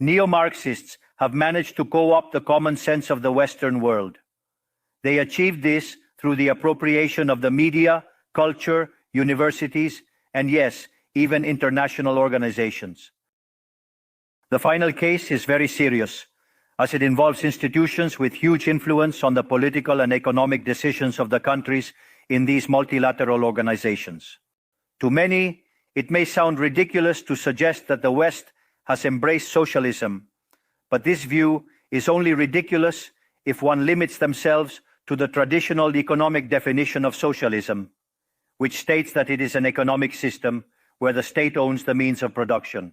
Neo-Marxists have managed to co-opt the common sense of the Western world. They achieved this through the appropriation of the media, culture, universities, and yes, even international organizations. The final case is very serious, as it involves institutions with huge influence on the political and economic decisions of the countries in these multilateral organizations. To many, it may sound ridiculous to suggest that the West has embraced socialism, but this view is only ridiculous if one limits themselves to the traditional economic definition of socialism, which states that it is an economic system where the state owns the means of production.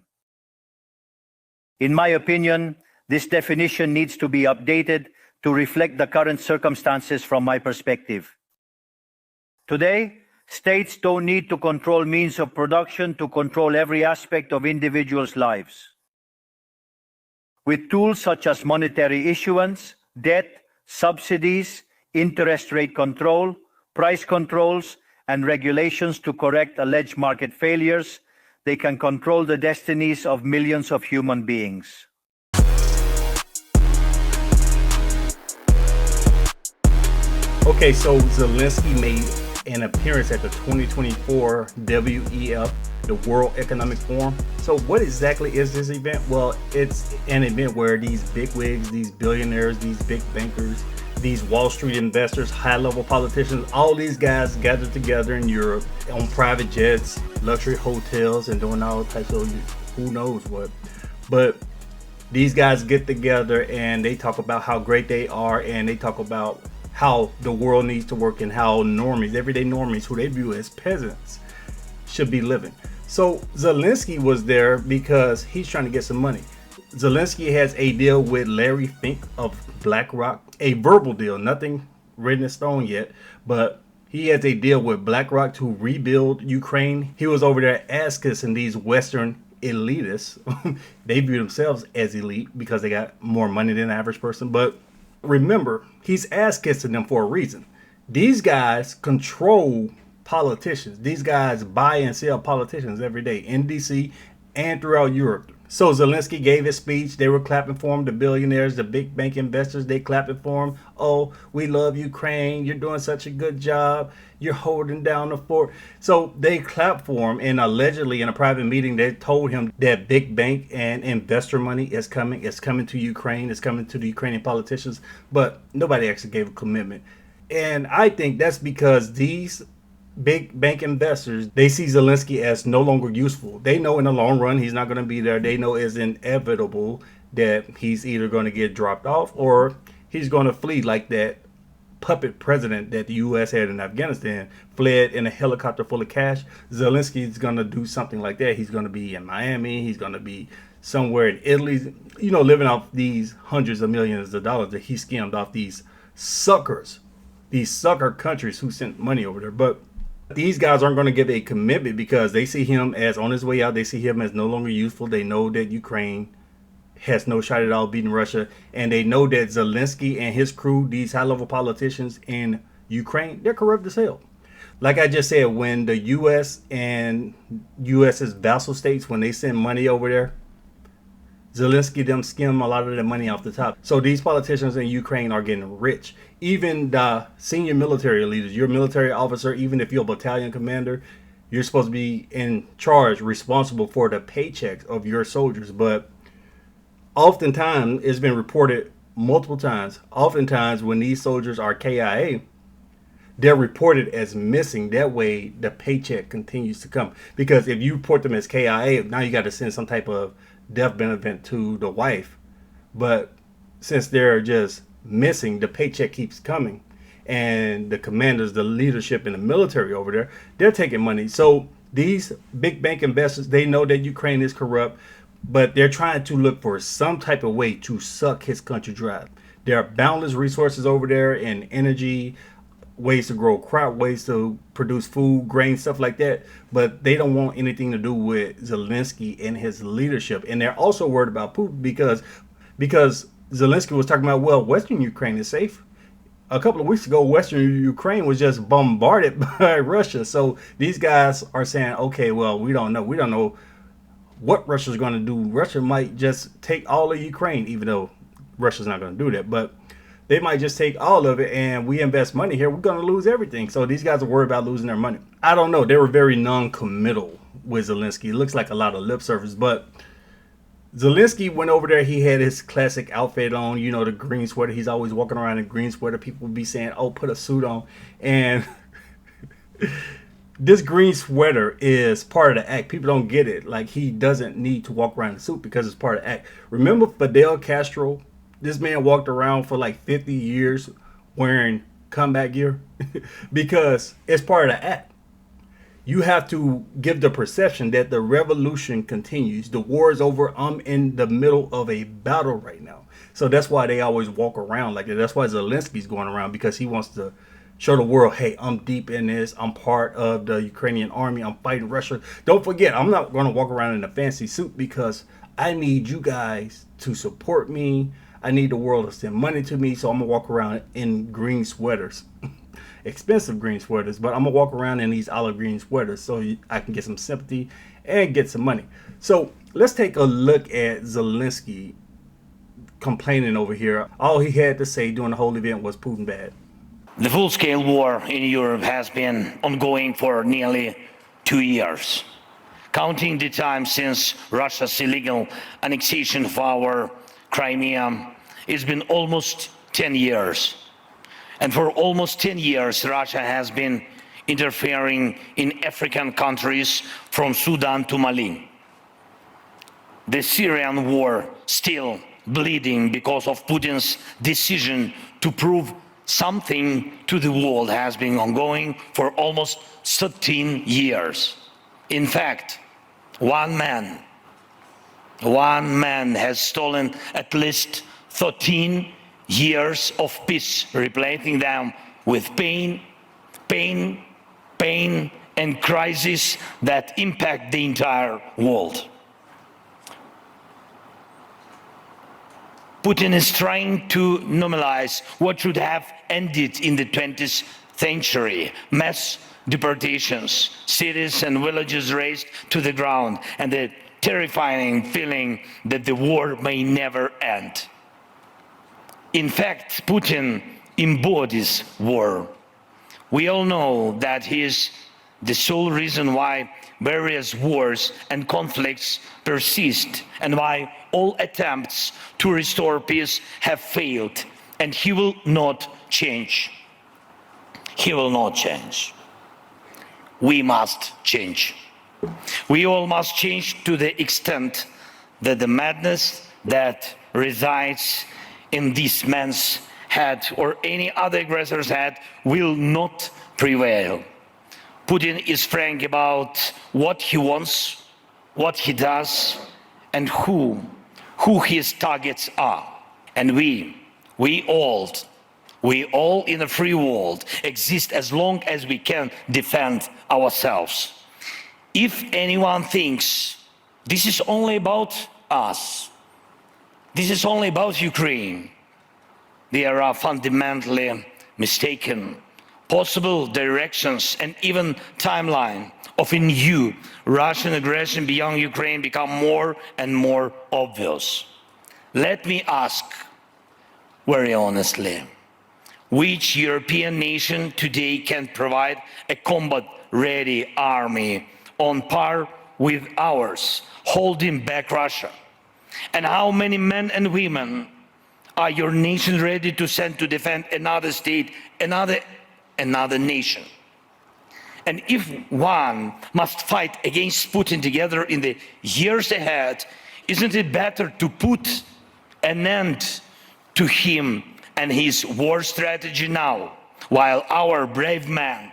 In my opinion, this definition needs to be updated to reflect the current circumstances from my perspective. Today, states don't need to control means of production to control every aspect of individuals' lives. With tools such as monetary issuance, debt, subsidies, interest rate control, price controls, and regulations to correct alleged market failures, they can control the destinies of millions of human beings. Okay, so Zelensky made an appearance at the 2024 WEF, the World Economic Forum. So what exactly is this event? Well, it's an event where these bigwigs, these billionaires, these big bankers, these Wall Street investors, high-level politicians, all these guys gather together in Europe on private jets, luxury hotels, and doing all types of who knows what. But these guys get together and they talk about how great they are, and they talk about how the world needs to work and how normies, everyday normies, who they view as peasants, should be living. So Zelensky was there because he's trying to get some money. Zelensky has a deal with Larry Fink of BlackRock, a verbal deal, nothing written in stone yet, but he has a deal with BlackRock to rebuild Ukraine. He was over there ass kissing these Western elitists. They view themselves as elite because they got more money than the average person. But remember, he's ass kissing them for a reason. These guys control politicians. These guys buy and sell politicians every day in DC and throughout Europe. So Zelensky gave his speech. They were clapping for him. The billionaires, the big bank investors, they clapping for him. Oh, we love Ukraine. You're doing such a good job. You're holding down the fort. So they clapped for him. And allegedly in a private meeting, they told him that big bank and investor money is coming. It's coming to Ukraine. It's coming to the Ukrainian politicians. But nobody actually gave a commitment. And I think that's because these big bank investors, they see Zelensky as no longer useful. They know in the long run he's not going to be there. They know it's inevitable that he's either going to get dropped off or he's going to flee, like that puppet president that the U.S. had in Afghanistan, fled in a helicopter full of cash. Zelensky's going to do something like that. He's going to be in Miami. He's going to be somewhere in Italy, living off these hundreds of millions of dollars that he skimmed off these suckers, these sucker countries who sent money over there. But these guys aren't going to give a commitment because they see him as on his way out. They see him as no longer useful. They know that Ukraine has no shot at all beating Russia. And they know that Zelensky and his crew, these high-level politicians in Ukraine, they're corrupt as hell. Like I just said, when the U.S. and U.S.'s vassal states, when they send money over there, Zelensky them skim a lot of the money off the top. So these politicians in Ukraine are getting rich. Even the senior military leaders, you're a military officer, even if you're a battalion commander, you're supposed to be in charge, responsible for the paychecks of your soldiers. But oftentimes, it's been reported multiple times, oftentimes when these soldiers are KIA, they're reported as missing. That way, the paycheck continues to come. Because if you report them as KIA, now you got to send some type of death benefit to the wife. But since they're just missing, the paycheck keeps coming. And the commanders, the leadership in the military over there, they're taking money. So these big bank investors, they know that Ukraine is corrupt, but they're trying to look for some type of way to suck his country dry. There are boundless resources over there in energy, ways to grow crop, ways to produce food, grain, stuff like that. But they don't want anything to do with Zelensky and his leadership. And they're also worried about Putin because Zelensky was talking about, well, Western Ukraine is safe. A couple of weeks ago, Western Ukraine was just bombarded by Russia. So these guys are saying, okay, well, we don't know what Russia's going to do. Russia might just take all of Ukraine, even though Russia's not going to do that. But they might just take all of it, and we invest money here, we're going to lose everything. So these guys are worried about losing their money. I don't know. They were very non-committal with Zelensky. It looks like a lot of lip service, but Zelensky went over there. He had his classic outfit on, you know, the green sweater. He's always walking around in green sweater. People would be saying, oh, put a suit on. And this green sweater is part of the act. People don't get it. Like, he doesn't need to walk around in a suit because it's part of the act. Remember Fidel Castro? This man walked around for like 50 years wearing combat gear because it's part of the act. You have to give the perception that the revolution continues. The war is over. I'm in the middle of a battle right now. So that's why they always walk around like that. That's why Zelensky's going around, because he wants to show the world, hey, I'm deep in this. I'm part of the Ukrainian army. I'm fighting Russia. Don't forget, I'm not going to walk around in a fancy suit because I need you guys to support me. I need the world to send money to me. So I'm going to walk around in green sweaters. Expensive green sweaters, but I'm gonna walk around in these olive green sweaters so I can get some sympathy and get some money. So let's take a look at Zelensky complaining over here. All he had to say during the whole event was Putin bad. The full-scale war in Europe has been ongoing for nearly 2 years. Counting the time since Russia's illegal annexation of our Crimea, it's been almost 10 years. And for almost 10 years, Russia has been interfering in African countries from Sudan to Mali. The Syrian war still bleeding because of Putin's decision to prove something to the world has been ongoing for almost 13 years. In fact, one man has stolen at least 13 years of peace, replacing them with pain, and crises that impact the entire world. Putin is trying to normalize what should have ended in the 20th century: mass deportations, cities and villages razed to the ground, and the terrifying feeling that the war may never end. In fact, Putin embodies war. We all know that he is the sole reason why various wars and conflicts persist, and why all attempts to restore peace have failed, and he will not change. He will not change. We must change. We all must change to the extent that the madness that resides in this man's head or any other aggressor's head will not prevail. Putin is frank about what he wants, what he does, and who his targets are. And we all in a free world exist as long as we can defend ourselves. If anyone thinks this is only about us, this is only about Ukraine, they are fundamentally mistaken. Possible directions and even timeline of a new Russian aggression beyond Ukraine become more and more obvious. Let me ask very honestly, which European nation today can provide a combat-ready army on par with ours, holding back Russia? And how many men and women are your nation ready to send to defend another state, another nation? And if one must fight against Putin together in the years ahead, isn't it better to put an end to him and his war strategy now, while our brave men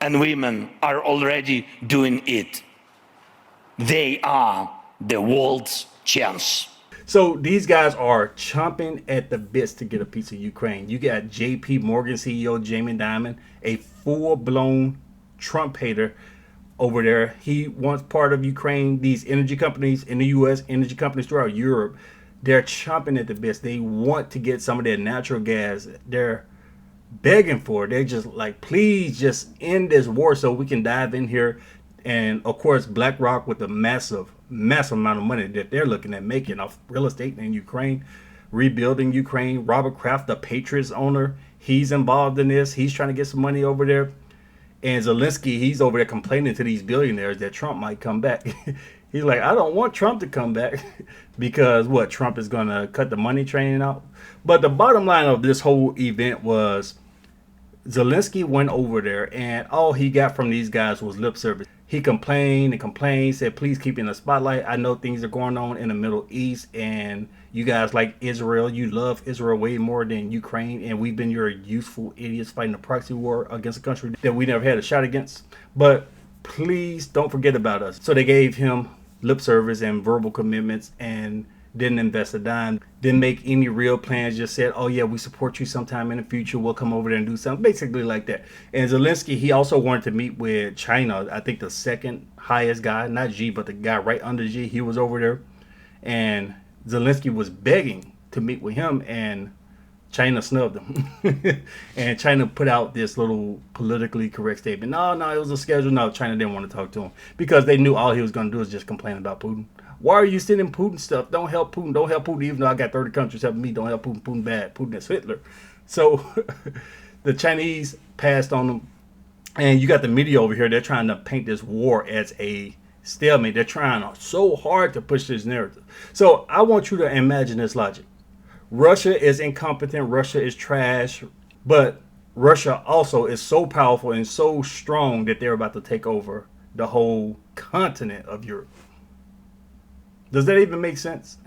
and women are already doing it? They are the world's chance. So these guys are chomping at the bits to get a piece of Ukraine. You got JP Morgan CEO Jamie Dimon, a full-blown Trump hater over there. He wants part of Ukraine. These energy companies in the US, energy companies throughout Europe, they're chomping at the bits. They want to get some of their natural gas. They're begging for it. They're just like, please just end this war so we can dive in here. And of course, BlackRock with a massive massive amount of money that they're looking at making off real estate in Ukraine, rebuilding Ukraine. Robert Kraft, the Patriots owner, he's involved in this. He's trying to get some money over there. And Zelensky, he's over there complaining to these billionaires that Trump might come back. He's like, I don't want Trump to come back because what, Trump is going to cut the money train out. But the bottom line of this whole event was Zelensky went over there and all he got from these guys was lip service. He complained and complained, said, please keep in the spotlight. I know things are going on in the Middle East and you guys like Israel. You love Israel way more than Ukraine. And we've been your useful idiots fighting a proxy war against a country that we never had a shot against. But please don't forget about us. So they gave him lip service and verbal commitments and didn't invest a dime, didn't make any real plans, just said, oh yeah, we support you sometime in the future, we'll come over there and do something, basically like that. And Zelensky, he also wanted to meet with China, I think the second highest guy, not Xi, but the guy right under Xi, he was over there. And Zelensky was begging to meet with him, and China snubbed him. And China put out this little politically correct statement. No, it was a schedule. No, China didn't want to talk to him because they knew all he was going to do is just complain about Putin. Why are you sending Putin stuff? Don't help Putin. Don't help Putin. Even though I got 30 countries helping me, don't help Putin. Putin bad. Putin is Hitler. So the Chinese passed on them. And you got the media over here. They're trying to paint this war as a stalemate. They're trying so hard to push this narrative. So I want you to imagine this logic. Russia is incompetent. Russia is trash. But Russia also is so powerful and so strong that they're about to take over the whole continent of Europe. Does that even make sense?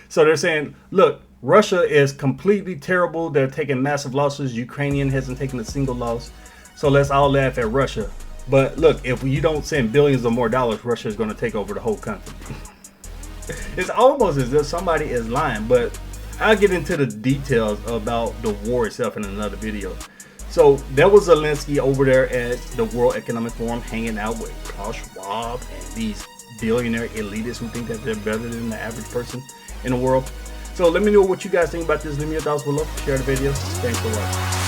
So they're saying, look, Russia is completely terrible. They're taking massive losses. Ukrainian hasn't taken a single loss. So let's all laugh at Russia. But look, if you don't send billions or more dollars, Russia is going to take over the whole country. It's almost as if somebody is lying, but I'll get into the details about the war itself in another video. So there was Zelensky over there at the World Economic Forum hanging out with Klaus Schwab and these billionaire elitists who think that they're better than the average person in the world. So let me know what you guys think about this. Leave me your thoughts below. Share the video. Thanks for watching.